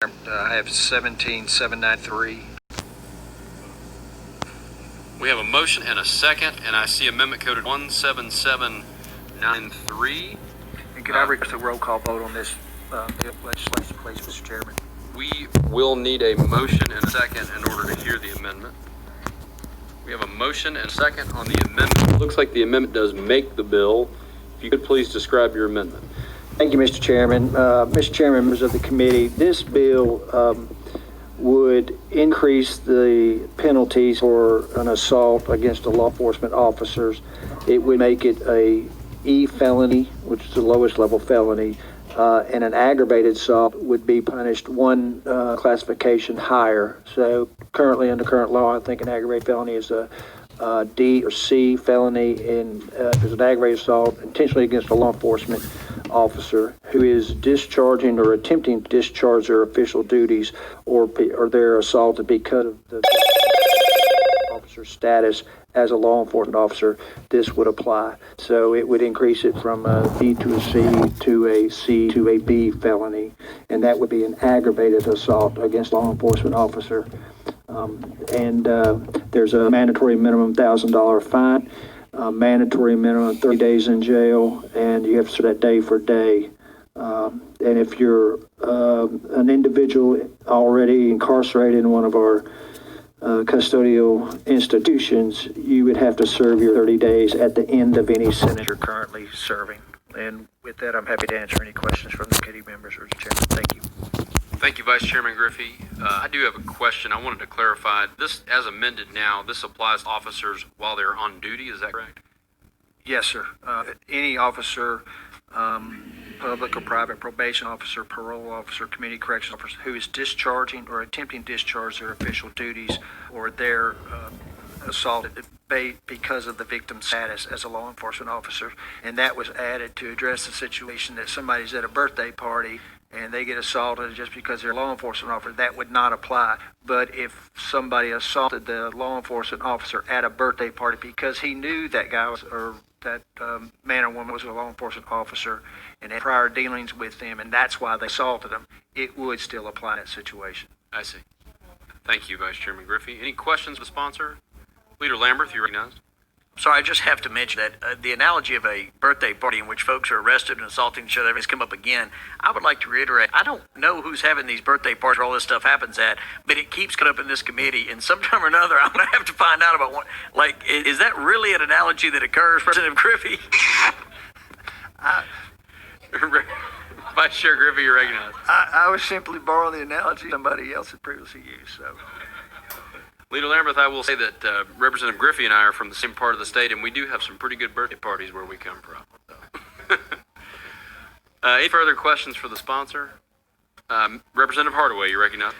I have 17793. We have a motion and a second, and I see amendment coded 17793. And could I request a roll call vote on this legislation, please, Mr. Chairman? We will need a motion and a second in order to hear the amendment. We have a motion and a second on the amendment. It looks like the amendment does make the bill. If you could please describe your amendment. Thank you, Mr. Chairman. Mr. Chairman, members of the committee, this bill would increase the penalties for an assault against a law enforcement officers. It would make it a E felony, which is the lowest level felony, and an aggravated assault would be punished one classification higher. So currently, under current law, I think an aggravated felony is a D or C felony, and if it's an aggravated assault intentionally against a law enforcement officer who is discharging or attempting to discharge their official duties, or they're assaulted because of the officer's status as a law enforcement officer, this would apply. So it would increase it from a D to a C to a C to a B felony, and that would be an aggravated assault against a law enforcement officer. There's a mandatory minimum $1,000 fine, mandatory minimum 30 days in jail, and you have to serve that day for day. And if you're an individual already incarcerated in one of our custodial institutions, you would have to serve your 30 days at the end of any sentence you're currently serving. And with that, I'm happy to answer any questions from the committee members or the chairman. Thank you. Thank you, Vice Chairman Griffey. I do have a question. I wanted to clarify. This, as amended now, this applies to officers while they're on duty. Is that correct? Yes, sir. Any officer, public or private probation officer, parole officer, community corrections officer who is discharging or attempting to discharge their official duties, or they're assaulted because of the victim's status as a law enforcement officer. And that was added to address the situation that somebody's at a birthday party and they get assaulted just because they're a law enforcement officer. That would not apply. But if somebody assaulted the law enforcement officer at a birthday party because he knew that guy was, or that man or woman was a law enforcement officer and had prior dealings with them, and that's why they assaulted them, it would still apply in that situation. I see. Thank you, Vice Chairman Griffey. Any questions of the sponsor? Leader Lamberth, you're recognized. Sorry, I just have to mention that the analogy of a birthday party in which folks are arrested and assaulting each other has come up again. I would like to reiterate, I don't know who's having these birthday parties where all this stuff happens at, but it keeps coming up in this committee, and sometime or another, I'm going to have to find out about one. Like, is that really an analogy that occurs, President Griffey? Vice Chair Griffey, you're recognized. I was simply borrowing the analogy somebody else had previously used, so. Leader Lamberth, I will say that Representative Griffey and I are from the same part of the state, and we do have some pretty good birthday parties where we come from. So. Any further questions for the sponsor? Representative Hardaway, you recognize.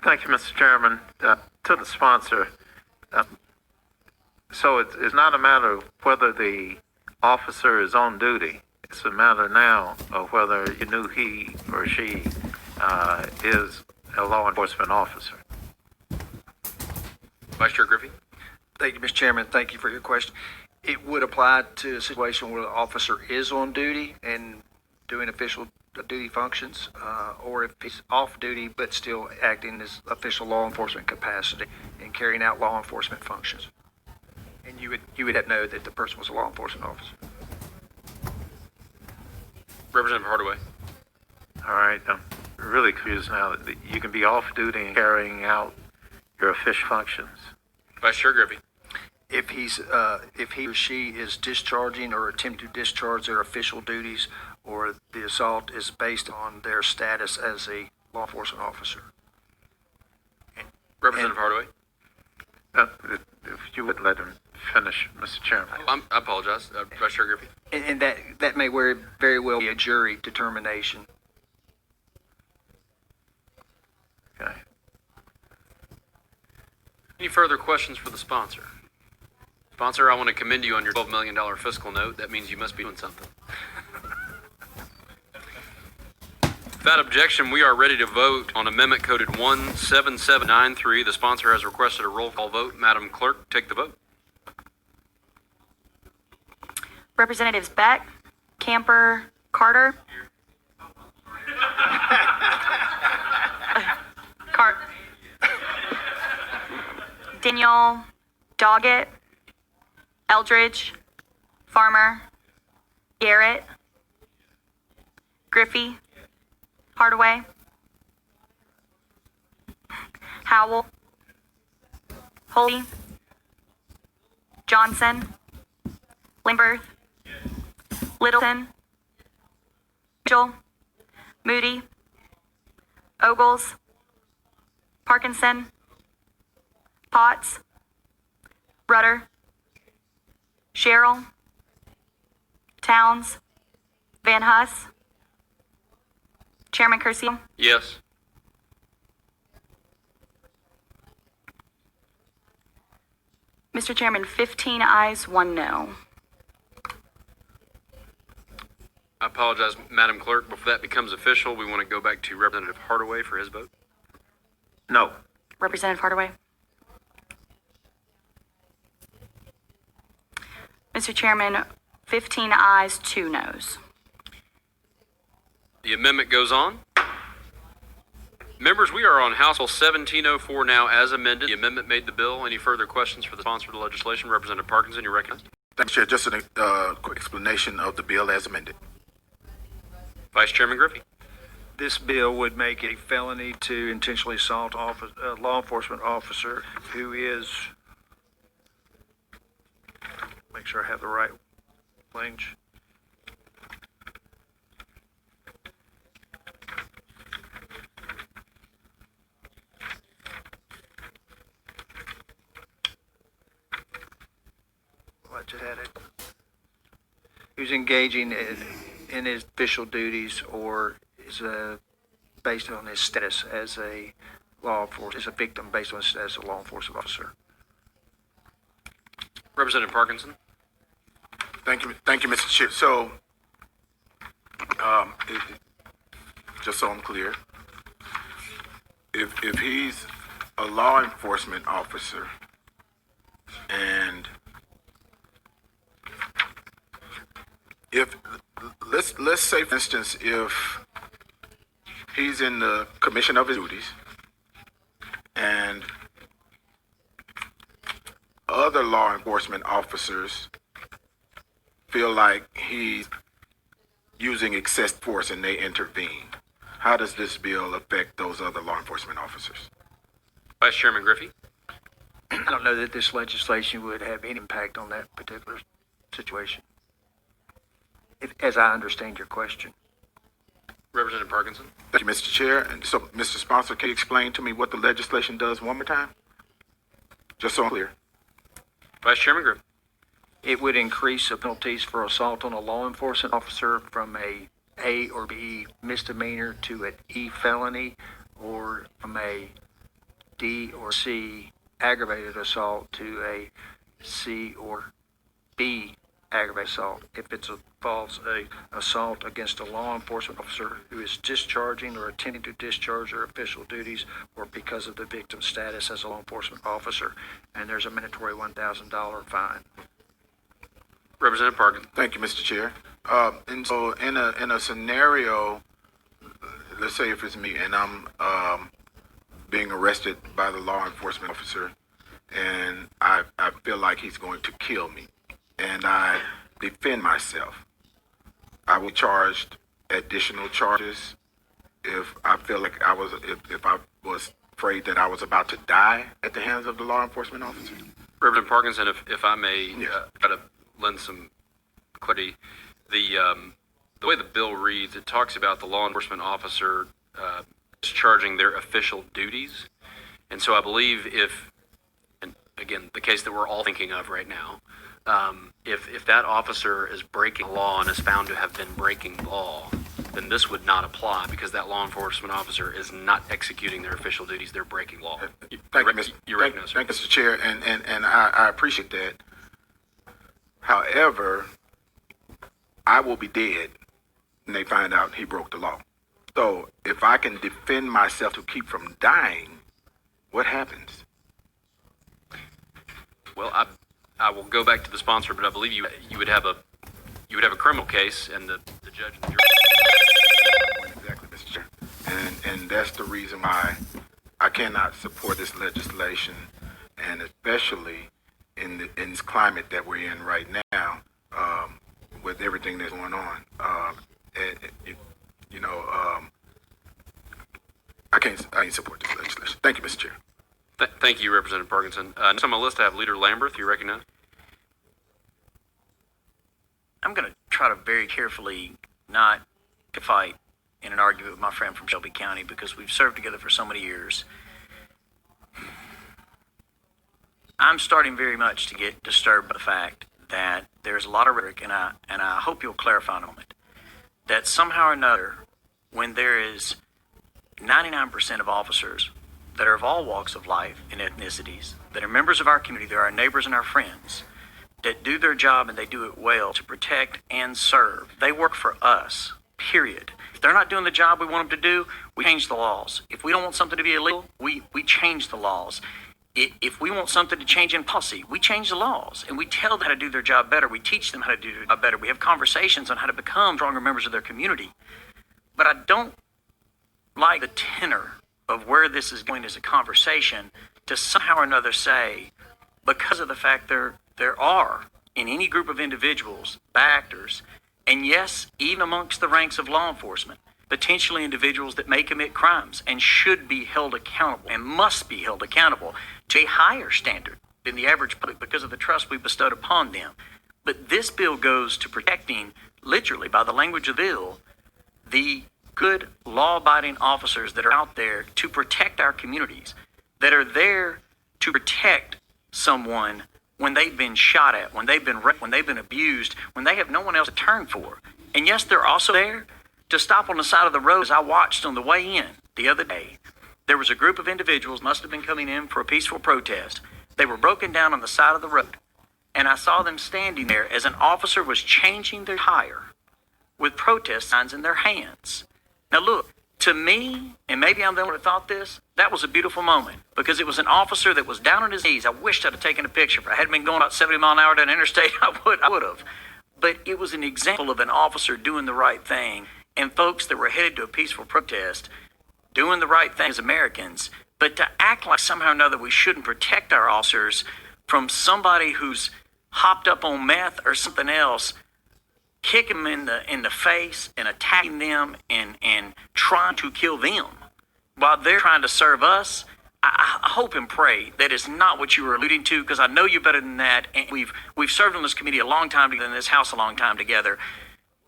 Thank you, Mr. Chairman. To the sponsor, so it's not a matter of whether the officer is on duty. It's a matter now of whether you knew he or she is a law enforcement officer. Vice Chair Griffey. Thank you, Mr. Chairman. Thank you for your question. It would apply to a situation where the officer is on duty and doing official duty functions, or if he's off duty but still acting in his official law enforcement capacity and carrying out law enforcement functions. And you would have to know that the person was a law enforcement officer. Representative Hardaway. All right, I'm really confused now. You can be off duty and carrying out your official functions. Vice Chair Griffey. If he or she is discharging or attempting to discharge their official duties, or the assault is based on their status as a law enforcement officer. Representative Hardaway. If you would let him finish, Mr. Chairman. I apologize, Vice Chair Griffey. And that may very well be a jury determination. Okay. Any further questions for the sponsor? Sponsor, I want to commend you on your $12 million fiscal note. That means you must be doing something. Without objection, we are ready to vote on amendment coded 17793. The sponsor has requested a roll call vote. Madam Clerk, take the vote. Representatives Beck, Camper, Carter. Daniel, Doggett, Eldridge, Farmer, Garrett, Griffey, Hardaway, Howell, Holy, Johnson, Lingberth, Littleton, Mitchell, Moody, Ogles, Parkinson, Potts, Rudder, Sherrill, Towns, Van Huss, Chairman Kersey, Yes. Mr. Chairman, 15 ayes, 1 no. I apologize, Madam Clerk. Before that becomes official, we want to go back to Representative Hardaway for his vote. No. Representative Hardaway. Mr. Chairman, 15 ayes, 2 noes. The amendment goes on. Members, we are on House Bill 1704 now as amended. The amendment made the bill. Any further questions for the sponsor of the legislation? Representative Parkinson, you're recognized. Thank you, Chair. Just a quick explanation of the bill as amended. Vice Chairman Griffey. This bill would make it a felony to intentionally assault a law enforcement officer who is, make sure I have the right language. I just had it. Who's engaging in his official duties or is based on his status as a law enforcement, as a victim based on his status as a law enforcement officer. Representative Parkinson. Thank you, Mr. Chair. So, just so I'm clear, if he's a law enforcement officer and if let's say, for instance, if he's in the commission of his duties and other law enforcement officers feel like he's using excessive force and they intervene, how does this bill affect those other law enforcement officers? Vice Chairman Griffey. I don't know that this legislation would have any impact on that particular situation, as I understand your question. Representative Parkinson. Thank you, Mr. Chair. And so, Mr. Sponsor, can you explain to me what the legislation does one more time? Just so I'm clear. Vice Chairman Griffey. It would increase the penalties for assault on a law enforcement officer from A or B misdemeanor to an E felony, or from a D or C aggravated assault to a C or B aggravated assault if it involves a assault against a law enforcement officer who is discharging or attempting to discharge their official duties or because of the victim's status as a law enforcement officer, and there's a mandatory $1,000 fine. Representative Parkinson. Thank you, Mr. Chair. And so in a scenario, let's say if it's me and I'm being arrested by the law enforcement officer and I feel like he's going to kill me and I defend myself, I will be charged additional charges if I feel like if I was afraid that I was about to die at the hands of the law enforcement officer. Representative Parkinson, if I may Yes. try to lend some clarity, the way the bill reads, it talks about the law enforcement officer discharging their official duties. And so I believe and again, the case that we're all thinking of right now, if that officer is breaking law and is found to have been breaking law, then this would not apply because that law enforcement officer is not executing their official duties, they're breaking law. Thank you, Mr. You're recognized, sir. Thank you, Mr. Chair, and I appreciate that. However, I will be dead when they find out he broke the law. So if I can defend myself to keep from dying, what happens? Well, I will go back to the sponsor, but I believe you would have a criminal case, and the judge and the jury. Exactly, Mr. Chair. And that's the reason why I cannot support this legislation. and especially in this climate that we're in right now, with everything that's going on. You know, I can't support this legislation. Thank you, Mr. Chair. Thank you, Representative Parkinson. Next on my list, I have Leader Lamberth. You recognize? I'm going to try to very carefully not to fight in an argument with my friend from Shelby County because we've served together for so many years. I'm starting very much to get disturbed by the fact that there's a lot of rhetoric, and I hope you'll clarify in a moment, that somehow or another, when there is 99% of officers that are of all walks of life and ethnicities, that are members of our community, they're our neighbors and our friends, that do their job and they do it well to protect and serve. They work for us, period. If they're not doing the job we want them to do, we change the laws. If we don't want something to be illegal, we change the laws. If we want something to change in policy, we change the laws and we tell them how to do their job better. We teach them how to do their job better. We have conversations on how to become stronger members of their community. But I don't like the tenor of where this is going as a conversation to somehow or another say, because of the fact there are in any group of individuals, bad actors, and yes, even amongst the ranks of law enforcement, potentially individuals that may commit crimes and should be held accountable and must be held accountable to a higher standard than the average public because of the trust we bestowed upon them. But this bill goes to protecting, literally by the language of the bill, the good law-abiding officers that are out there to protect our communities, that are there to protect someone when they've been shot at, when they've been raped, when they've been abused, when they have no one else to turn for. And yes, they're also there to stop on the side of the road. As I watched on the way in the other day, there was a group of individuals, must have been coming in for a peaceful protest. They were broken down on the side of the road. And I saw them standing there as an officer was changing their tire with protest signs in their hands. Now look, to me, and maybe I'm the one who thought this, that was a beautiful moment because it was an officer that was down on his knees. I wished I'd have taken a picture. If I hadn't been going about 70 miles an hour down the interstate, I would have. But it was an example of an officer doing the right thing and folks that were headed to a peaceful protest doing the right thing as Americans. But to act like somehow or another we shouldn't protect our officers from somebody who's hopped up on meth or something else, kicking them in the face and attacking them and trying to kill them while they're trying to serve us, I hope and pray that is not what you were alluding to, because I know you better than that. And we've served on this committee a long time together, in this house a long time together.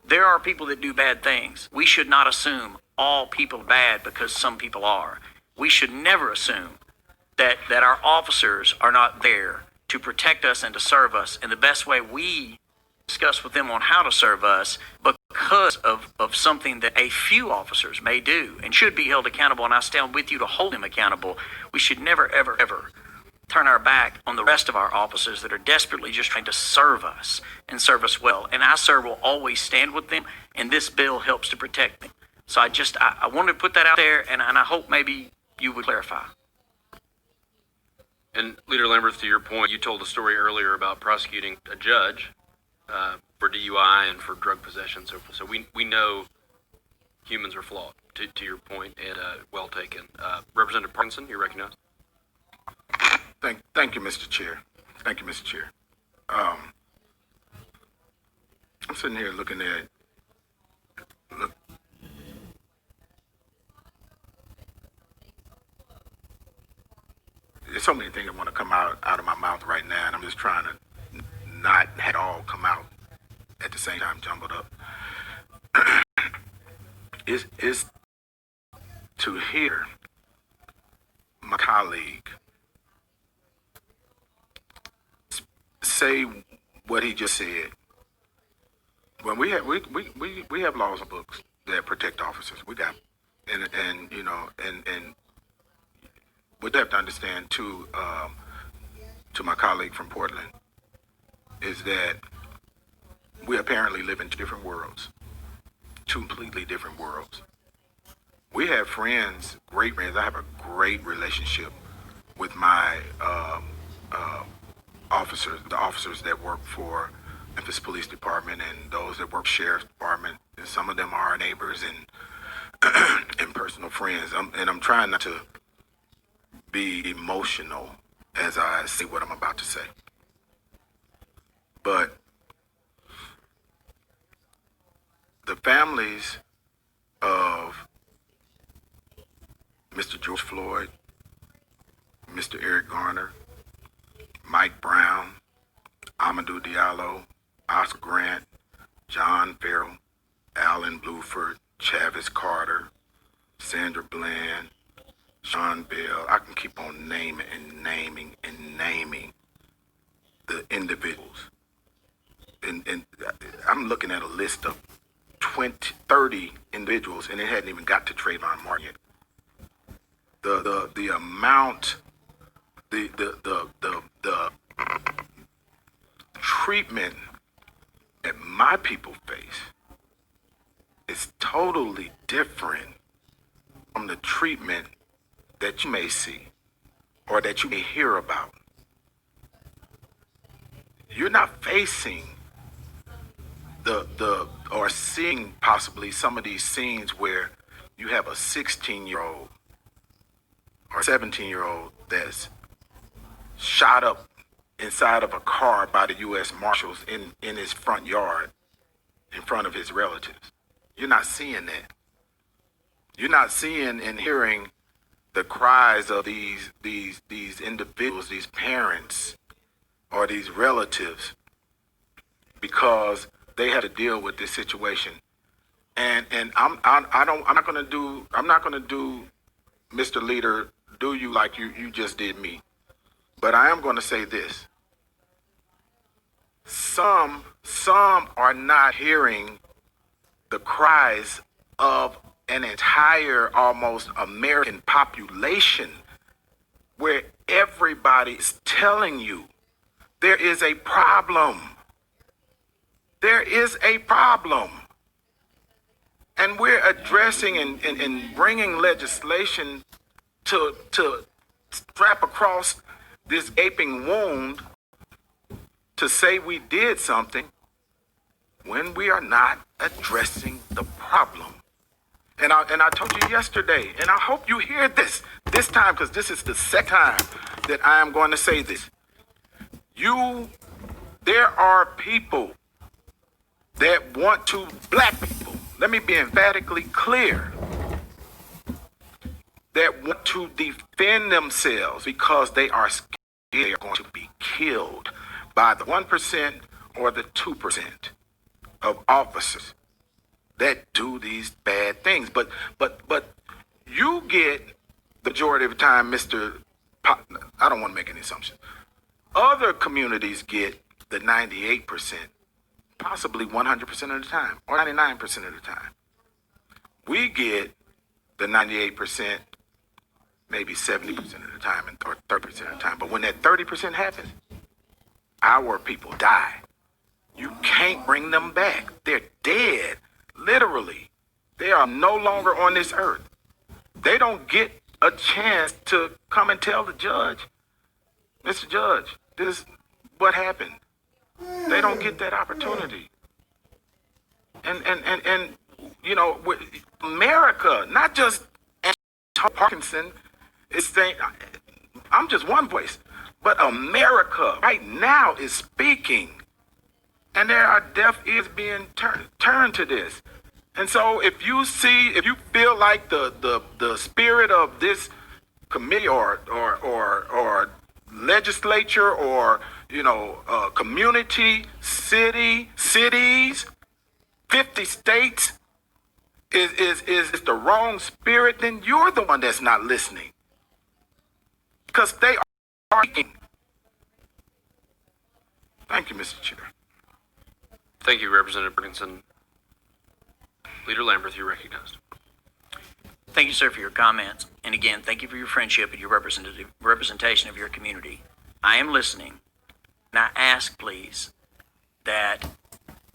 There are people that do bad things. We should not assume all people are bad because some people are. We should never assume that our officers are not there to protect us and to serve us. And the best way we discuss with them on how to serve us because of something that a few officers may do and should be held accountable, and I stand with you to hold them accountable. We should never, ever, ever turn our back on the rest of our officers that are desperately just trying to serve us and serve us well. And I, sir, will always stand with them, and this bill helps to protect them. So I wanted to put that out there, and I hope maybe you would clarify. And Leader Lamberth, to your point, you told a story earlier about prosecuting a judge for DUI and for drug possession. So we know humans are flawed, to your point, and well taken. Representative Parkinson, you recognize? Thank you, Mr. Chair. Thank you, Mr. Chair. I'm sitting here looking at there's so many things that want to come out of my mouth right now, and I'm just trying to not have it all come out at the same time, jumbled up. is to hear my colleague say what he just said. When we have laws and books that protect officers, we got, and you know, and what you have to understand too, to my colleague from Portland, is that we apparently live in two different worlds, two completely different worlds. We have friends, great friends. I have a great relationship with my officers, the officers that work for Memphis Police Department and those that work Sheriff's Department. And some of them are our neighbors and personal friends. I'm trying not to be emotional as I say what I'm about to say. But the families of Mr. George Floyd, Mr. Eric Garner, Mike Brown, Amadou Diallo, Oscar Grant, John Farrell, Alan Bluford, Chavis Carter, Sandra Bland, Sean Bell. I can keep on naming and naming and naming the individuals. And I'm looking at a list of 20, 30 individuals, and it hadn't even got to Trayvon Martin yet. The amount, the treatment that my people face is totally different from the treatment that you may see or that you may hear about. You're not facing or seeing possibly some of these scenes where you have a 16-year-old or 17-year-old that's shot up inside of a car by the U.S. Marshals in his front yard in front of his relatives. You're not seeing that. You're not seeing and hearing the cries of these individuals, these parents, or these relatives, because they had to deal with this situation. And I'm not gonna do Mr. Leader, do you like you just did me. But I am gonna say this. Some are not hearing the cries of an entire almost American population where everybody is telling you there is a problem. There is a problem. And we're addressing and bringing legislation to strap across this gaping wound to say we did something when we are not addressing the problem. And I told you yesterday, and I hope you hear this time, because this is the second time that I am going to say this. There are people that want to, black people, let me be emphatically clear, that want to defend themselves because they are scared they are going to be killed by the 1% or the 2% of officers that do these bad things. But you get the majority of the time, I don't want to make any assumptions. Other communities get the 98%, possibly 100% of the time, or 99% of the time. We get the 98%, maybe 70% of the time, or 30% of the time. But when that 30% happens, our people die. You can't bring them back. They're dead, literally. They are no longer on this earth. They don't get a chance to come and tell the judge, Mr. Judge, this is what happened. They don't get that opportunity. And you know, America, not just Parkinson, is saying, I'm just one voice, but America right now is speaking. And there are deaf ears being turned to this. And so if you feel like the spirit of this committee or legislature or, community, cities, 50 states is the wrong spirit, then you're the one that's not listening. Because they are speaking. Thank you, Mr. Chair. Thank you, Representative Bergenson. Leader Lamberth, you're recognized. Thank you, sir, for your comments. And again, thank you for your friendship and your representation of your community. I am listening. And I ask, please, that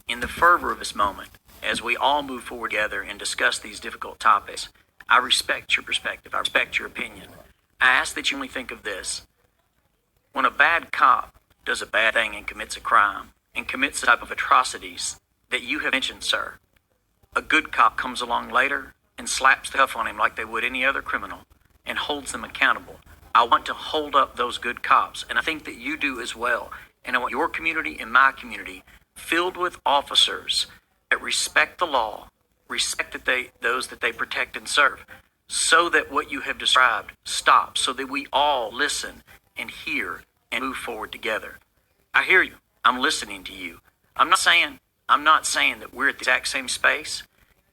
in the fervor of this moment, as we all move forward together and discuss these difficult topics, I respect your perspective. I respect your opinion. I ask that you only think of this. When a bad cop does a bad thing and commits a crime and commits the type of atrocities that you have mentioned, sir, a good cop comes along later and slaps the cuff on him like they would any other criminal and holds them accountable I want to hold up those good cops, and I think that you do as well. And I want your community and my community filled with officers that respect the law, respect those that they protect and serve, so that what you have described stops, so that we all listen and hear and move forward together. I hear you. I'm listening to you. I'm not saying that we're at the exact same space,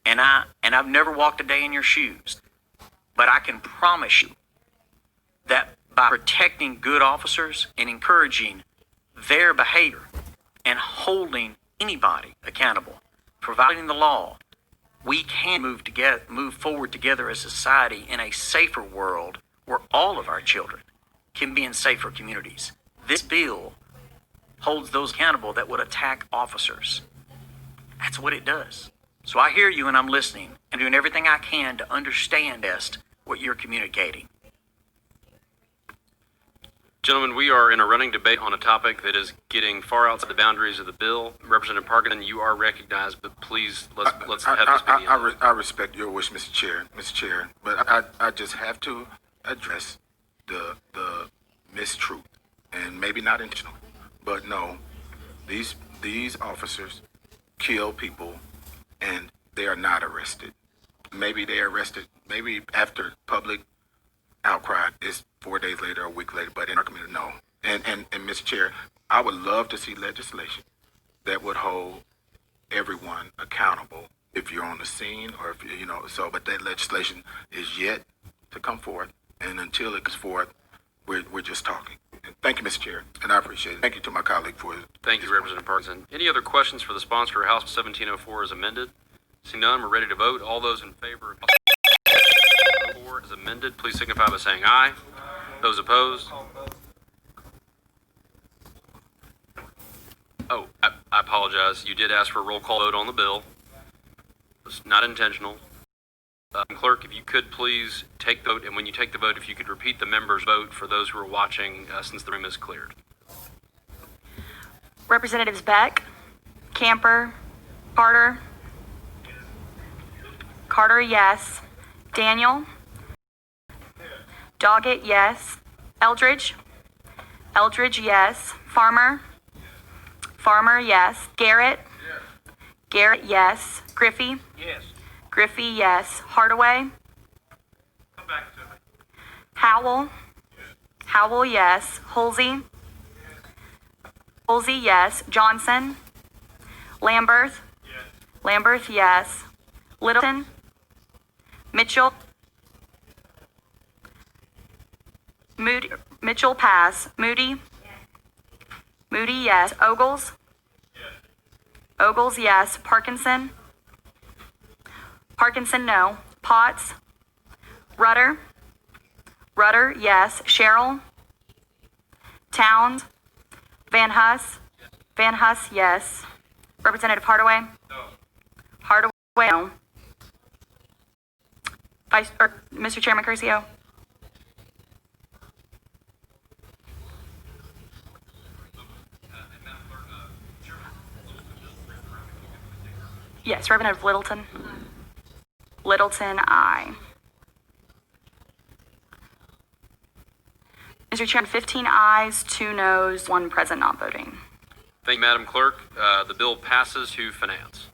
and I've never walked a day in your shoes, but I can promise you that by protecting good officers and encouraging their behavior and holding anybody accountable, providing the law, we can move forward together as a society in a safer world where all of our children can be in safer communities. This bill holds those accountable that would attack officers. That's what it does. So I hear you and I'm listening and doing everything I can to understand best what you're communicating. Gentlemen, we are in a running debate on a topic that is getting far outside the boundaries of the bill. Representative Parkinson, you are recognized, but please let's have this be. I respect your wish, Mr. Chair, but I just have to address the mistruth, and maybe not intentional, but no, these officers kill people and they are not arrested. Maybe they are arrested, maybe after public outcry is 4 days later, a week later, but in our community, no. And Mr. Chair, I would love to see legislation that would hold everyone accountable if you're on the scene or if but that legislation is yet to come forth, and until it comes forth, we're just talking. And thank you, Mr. Chair, and I appreciate it. Thank you to my colleague for Thank you, Representative Parkinson. Any other questions for the sponsor of House 1704 as amended? Seeing none, we're ready to vote. All those in favor of 1704 as amended, please signify by saying aye. Those opposed? Oh, I apologize. You did ask for a roll call vote on the bill. It's not intentional. Clerk, if you could please take the vote, and when you take the vote, if you could repeat the members' vote for those who are watching since the room is cleared. Representatives Beck, Camper, Carter, yes. Daniel, Doggett, yes. Eldridge, yes. Farmer, yes. Garrett, yes. Griffey, yes. Hardaway, Howell, yes. Halsey, yes. Johnson, Lamberth, yes. Littleton, Mitchell, Mitchell pass. Moody, yes. Ogles, yes. Parkinson, no. Potts, Rudder, yes. Sherrill, Towns, Van Huss, yes. Representative Hardaway, Hardaway, no. Mr. Chairman Curcio. Yes, Representative Littleton, aye. Mr. Chairman, 15 ayes, 2 noes, 1 present not voting. Thank you, Madam Clerk. The bill passes to finance.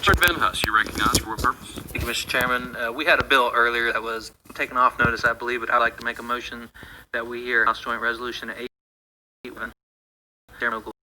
Chair Van Huss, you're recognized for what purpose? Thank you, Mr. Chairman. We had a bill earlier that was taken off notice, I believe, but I'd like to make a motion that we hear House Joint Resolution 81. Chairman will